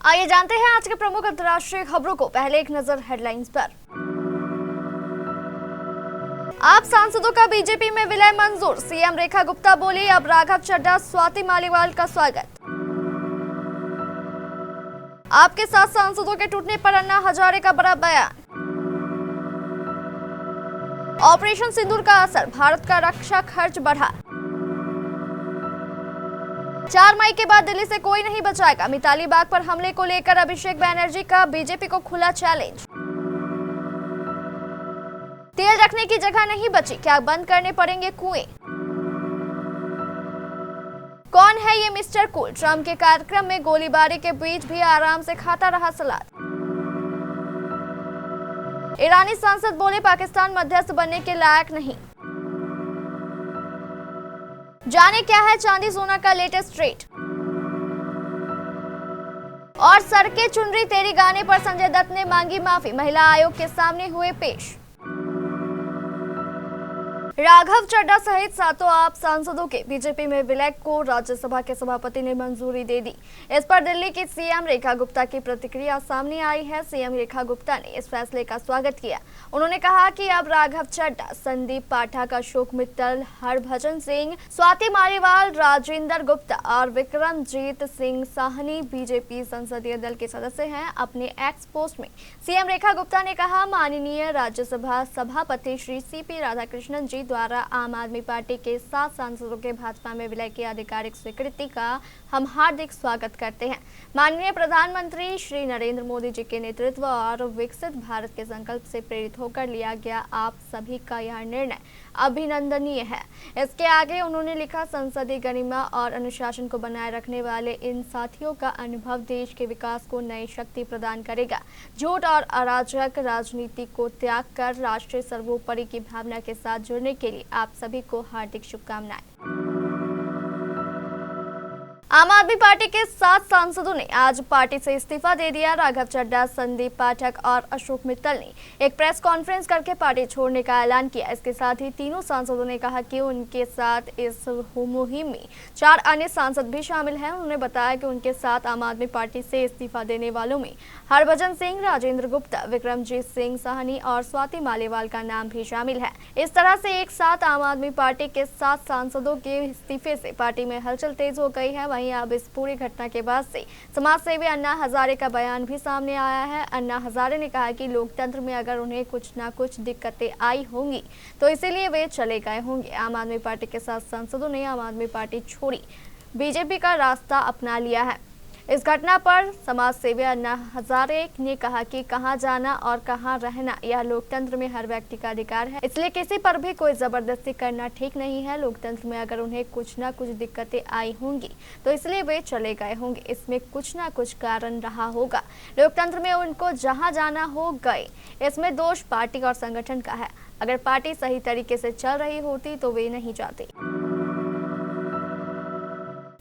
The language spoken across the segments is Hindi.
आइए जानते हैं आज के प्रमुख अंतर्राष्ट्रीय खबरों को। पहले एक नजर हेडलाइंस पर। आप सांसदों का बीजेपी में विलय मंजूर, सीएम रेखा गुप्ता बोली, अब राघव चड्ढा स्वाति मालीवाल का स्वागत। आपके साथ सांसदों के टूटने पर अन्ना हजारे का बड़ा बयान। ऑपरेशन सिंदूर का असर, भारत का रक्षा खर्च बढ़ा। 4 मई के बाद दिल्ली से कोई नहीं बचाएगा, मिताली बाग पर हमले को लेकर अभिषेक बैनर्जी का बीजेपी को खुला चैलेंज। तेल रखने की जगह नहीं बची, क्या बंद करने पड़ेंगे कुएं। कौन है ये मिस्टर कूल, ट्रंप के कार्यक्रम में गोलीबारी के बीच भी आराम से खाता रहा सलाद। ईरानी सांसद बोले, पाकिस्तान मध्यस्थ बनने के लायक नहीं। जाने क्या है चांदी सोना का लेटेस्ट रेट। और सड़के चुनरी तेरी गाने पर संजय दत्त ने मांगी माफी, महिला आयोग के सामने हुए पेश। राघव चड्ढा सहित 7 आप सांसदों के बीजेपी में विलय को राज्यसभा के सभापति ने मंजूरी दे दी। इस पर दिल्ली की सीएम रेखा गुप्ता की प्रतिक्रिया सामने आई है। सीएम रेखा गुप्ता ने इस फैसले का स्वागत किया। उन्होंने कहा कि अब राघव चड्ढा, संदीप पाठक, अशोक मित्तल, हरभजन सिंह, स्वाति मालीवाल, राजेंद्र गुप्ता और विक्रमजीत सिंह साहनी बीजेपी संसदीय दल के सदस्य हैं। अपने एक्स पोस्ट में सीएम रेखा गुप्ता ने कहा, माननीय राज्यसभा सभापति श्री सीपी राधाकृष्णन जी द्वारा आम आदमी पार्टी के 7 सांसदों के भाजपा में विलय की आधिकारिक स्वीकृति का हम हार्दिक स्वागत करते हैं। माननीय प्रधानमंत्री श्री नरेंद्र मोदी जी के नेतृत्व और विकसित भारत के संकल्प से प्रेरित होकर लिया गया आप सभी का यह निर्णय अभिनंदनीय है। इसके आगे उन्होंने लिखा, संसदीय गरिमा और अनुशासन को बनाए रखने वाले इन साथियों का अनुभव देश के विकास को नई शक्ति प्रदान करेगा। झूठ और अराजक राजनीति को त्याग कर राष्ट्रीय सर्वोपरि की भावना के साथ जुड़ने के लिए आप सभी को हार्दिक शुभकामनाएं। आम आदमी पार्टी के 7 सांसदों ने आज पार्टी से इस्तीफा दे दिया। राघव चड्ढा, संदीप पाठक और अशोक मित्तल ने एक प्रेस कॉन्फ्रेंस करके पार्टी छोड़ने का ऐलान किया। इसके साथ ही तीनों सांसदों ने कहा कि उनके साथ इस मुहिम में 4 अन्य सांसद भी शामिल हैं। उन्होंने बताया कि उनके साथ आम आदमी पार्टी से इस्तीफा देने वालों में हरभजन सिंह, राजेंद्र गुप्ता, विक्रमजीत सिंह साहनी और स्वाति मालीवाल का नाम भी शामिल है। इस तरह से एक साथ आम आदमी पार्टी के 7 सांसदों के इस्तीफे से पार्टी में हलचल तेज हो गई है। वहीं अब इस पूरी घटना के बाद से समाज सेवी अन्ना हजारे का बयान भी सामने आया है। अन्ना हजारे ने कहा कि लोकतंत्र में अगर उन्हें कुछ ना कुछ दिक्कतें आई होंगी तो इसीलिए वे चले गए होंगे। आम आदमी पार्टी के 7 सांसदों ने आम आदमी पार्टी छोड़ी बीजेपी का रास्ता अपना लिया है। इस घटना पर समाज सेवी अन्ना हजारे ने कहा कि कहां जाना और कहां रहना यह लोकतंत्र में हर व्यक्ति का अधिकार है, इसलिए किसी पर भी कोई जबरदस्ती करना ठीक नहीं है। लोकतंत्र में अगर उन्हें कुछ ना कुछ दिक्कतें आई होंगी तो इसलिए वे चले गए होंगे, इसमें कुछ ना कुछ कारण रहा होगा। लोकतंत्र में उनको जहां जाना हो गए, इसमें दोष पार्टी और संगठन का है। अगर पार्टी सही तरीके से चल रही होती तो वे नहीं जाते।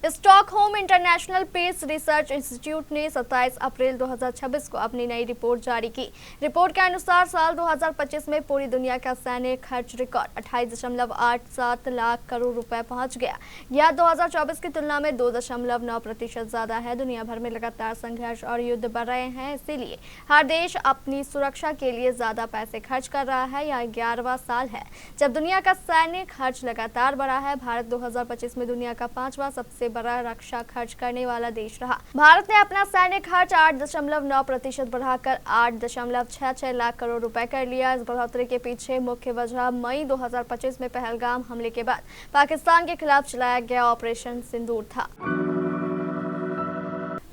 Stockholm International Peace Research Institute ने 27 अप्रैल 2026 को अपनी नई रिपोर्ट जारी की। रिपोर्ट के अनुसार साल 2025 में पूरी दुनिया का सैन्य खर्च रिकॉर्ड 28.87 लाख करोड़ रुपए पहुंच गया। यह 2024 की तुलना में 2.9% ज्यादा है। दुनिया भर में लगातार संघर्ष और युद्ध बढ़ रहे हैं, इसीलिए हर देश अपनी सुरक्षा के लिए ज्यादा पैसे खर्च कर रहा है। यह 11वां साल है जब दुनिया का सैन्य खर्च लगातार बढ़ा है। भारत 2025 में दुनिया का 5वां सबसे बड़ा रक्षा खर्च करने वाला देश रहा। भारत ने अपना सैन्य खर्च 8.9% बढ़ाकर 8.66 लाख करोड़ रुपए कर लिया। इस बढ़ोतरी के पीछे मुख्य वजह मई 2025 में पहलगाम हमले के बाद पाकिस्तान के खिलाफ चलाया गया ऑपरेशन सिंदूर था।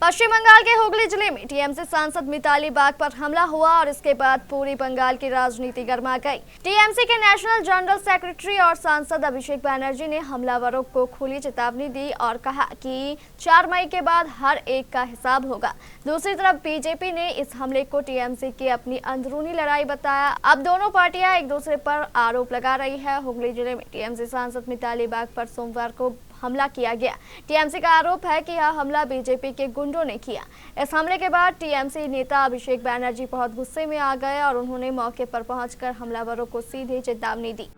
पश्चिम बंगाल के हुगली जिले में टीएमसी सांसद मिताली बाग पर हमला हुआ और इसके बाद पूरी बंगाल की राजनीति गर्मा गई। टीएमसी के नेशनल जनरल सेक्रेटरी और सांसद अभिषेक बैनर्जी ने हमलावरों को खुली चेतावनी दी और कहा कि 4 मई के बाद हर एक का हिसाब होगा। दूसरी तरफ बीजेपी ने इस हमले को टीएमसी की अपनी अंदरूनी लड़ाई बताया। अब दोनों पार्टियां एक दूसरे पर आरोप लगा रही है। हुगली जिले में टीएमसी सांसद मिताली बाग पर सोमवार को हमला किया गया। टीएमसी का आरोप है कि यह हमला बीजेपी के गुंडों ने किया। इस हमले के बाद टीएमसी नेता अभिषेक बैनर्जी बहुत गुस्से में आ गए और उन्होंने मौके पर पहुंचकर हमलावरों को सीधे चेतावनी दी।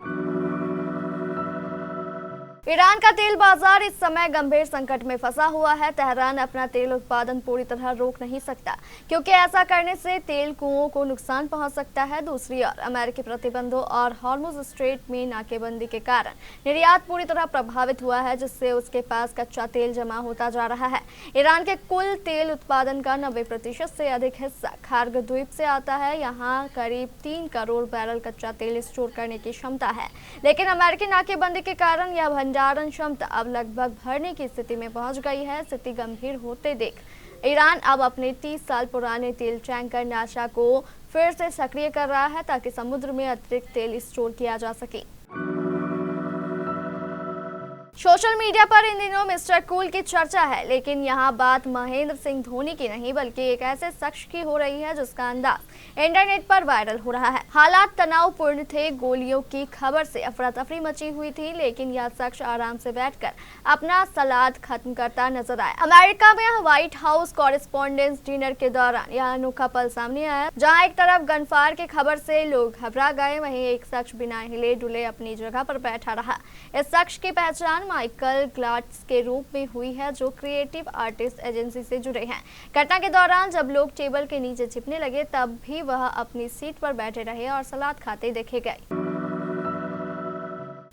ईरान का तेल बाजार इस समय गंभीर संकट में फंसा हुआ है। तेहरान अपना तेल उत्पादन पूरी तरह रोक नहीं सकता क्योंकि ऐसा करने से तेल कुओं को नुकसान पहुंच सकता है। दूसरी ओर अमेरिकी प्रतिबंधों और हॉर्मुज स्ट्रेट में नाकेबंदी के कारण निर्यात पूरी तरह प्रभावित हुआ है, जिससे उसके पास कच्चा तेल जमा होता जा रहा है। ईरान के कुल तेल उत्पादन का 90% से अधिक हिस्सा खार्ग द्वीप से आता है। यहाँ करीब 3 करोड़ बैरल कच्चा तेल स्टोर करने की क्षमता है, लेकिन अमेरिकी नाकेबंदी के कारण यह भंडारण क्षमता अब लगभग भरने की स्थिति में पहुंच गई है। स्थिति गंभीर होते देख ईरान अब अपने 30 साल पुराने तेल टैंकर नाशा को फिर से सक्रिय कर रहा है ताकि समुद्र में अतिरिक्त तेल स्टोर किया जा सके। सोशल मीडिया पर इन दिनों मिस्टर कूल की चर्चा है, लेकिन यहाँ बात महेंद्र सिंह धोनी की नहीं बल्कि एक ऐसे शख्स की हो रही है जिसका अंदाज इंटरनेट पर वायरल हो रहा है। हालात तनावपूर्ण थे, गोलियों की खबर से अफरा तफरी मची हुई थी, लेकिन यह शख्स आराम से बैठकर अपना सलाद खत्म करता नजर आया। अमेरिका में व्हाइट हाउस कॉरेस्पॉन्डेंस डिनर के दौरान यह अनोखा पल सामने आया, जहाँ एक तरफ गनफायर की खबर से लोग घबरा गए, वहीं एक शख्स बिना हिले डुले अपनी जगह पर बैठा रहा। इस शख्स की पहचान माइकल ग्लाट्स के रूप में हुई है, जो क्रिएटिव आर्टिस्ट एजेंसी से जुड़े हैं। घटना के दौरान जब लोग टेबल के नीचे छिपने लगे, तब भी वह अपनी सीट पर बैठे रहे और सलाद खाते देखे गए।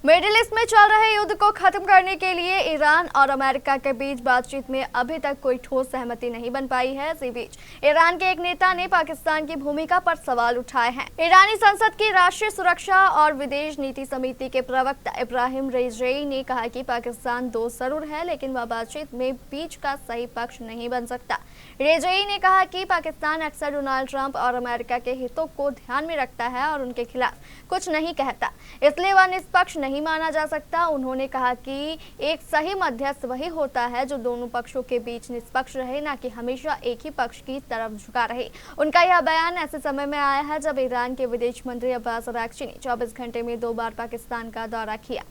मिडिल ईस्ट में चल रहे युद्ध को खत्म करने के लिए ईरान और अमेरिका के बीच बातचीत में अभी तक कोई ठोस सहमति नहीं बन पाई है। इसी बीच ईरान के एक नेता ने पाकिस्तान की भूमिका पर सवाल उठाए हैं। ईरानी संसद की राष्ट्रीय सुरक्षा और विदेश नीति समिति के प्रवक्ता इब्राहिम रेज़ई ने कहा कि पाकिस्तान दोस्त जरूर है, लेकिन वह बातचीत में बीच का सही पक्ष नहीं बन सकता। रेज़ई ने कहा कि पाकिस्तान अक्सर डोनाल्ड ट्रंप और अमेरिका के हितों को ध्यान में रखता है और उनके खिलाफ कुछ नहीं कहता, इसलिए वह निष्पक्ष नहीं माना जा सकता। उन्होंने कहा कि एक सही मध्यस्थ वही होता है जो दोनों पक्षों के बीच निष्पक्ष रहे, न कि हमेशा एक ही पक्ष की तरफ झुका रहे। उनका यह बयान ऐसे समय में आया है जब ईरान के विदेश मंत्री अब्बास अराक्ची ने 24 घंटे में 2 बार पाकिस्तान का दौरा किया।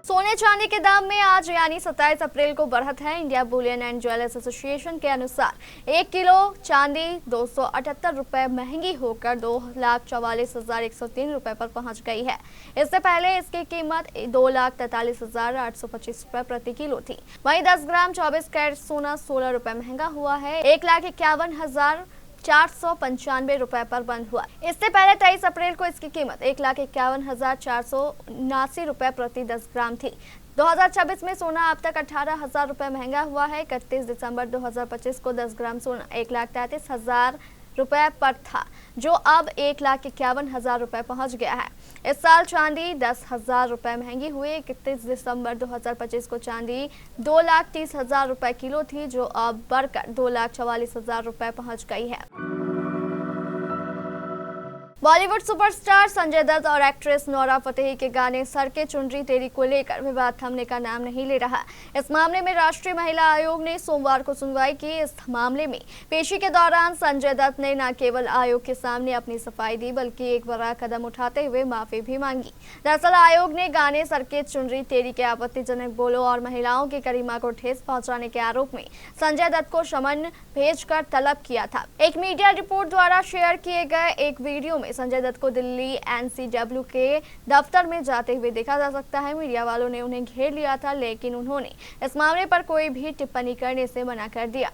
सोने चांदी के दाम में आज यानी 27 अप्रैल को बढ़त है। India Boolean and jewellers association के अनुसार 1 किलो चांदी 278 रुपए महंगी होकर 2,44,103 रुपए पर पहुंच गई है। इससे पहले इसकी कीमत 2,43,825 रुपए प्रति किलो थी। वहीं 10 ग्राम 24 कैरेट सोना 16 रुपए महंगा हुआ है, 1,51,495 रुपए पर बंद हुआ। इससे पहले 23 अप्रैल को इसकी कीमत 1,51,479 रुपए प्रति 10 ग्राम थी। 2026 में सोना अब तक 18,000 रुपए महंगा हुआ है। 31 दिसंबर 2025 को 10 ग्राम सोना 1,33,000 रुपए पर था, जो अब 1,51,000 रुपए पहुंच गया है। इस साल चांदी 10,000 रुपए महंगी हुई। 31 दिसंबर 2025 को चांदी 2,30,000 रुपए किलो थी, जो अब बढ़कर 2,44,000 रुपए पहुंच गई है। बॉलीवुड सुपरस्टार संजय दत्त और एक्ट्रेस नोरा फतेही के गाने सर के चुनरी तेरी को लेकर विवाद थमने का नाम नहीं ले रहा। इस मामले में राष्ट्रीय महिला आयोग ने सोमवार को सुनवाई की। इस मामले में पेशी के दौरान संजय दत्त ने न केवल आयोग के सामने अपनी सफाई दी, बल्कि एक बड़ा कदम उठाते हुए माफी भी मांगी। दरअसल आयोग ने गाने सर के चुनरी तेरी के आपत्तिजनक बोलों और महिलाओं की गरिमा को ठेस पहुंचाने के आरोप में संजय दत्त को समन भेजकर तलब किया था। एक मीडिया रिपोर्ट द्वारा शेयर किए गए एक वीडियो में संजय दत्त को दिल्ली NCW के दफ्तर में जाते हुए देखा जा सकता है। मीडिया वालों ने उन्हें घेर लिया था, लेकिन उन्होंने इस मामले पर कोई भी टिप्पणी करने से मना कर दिया।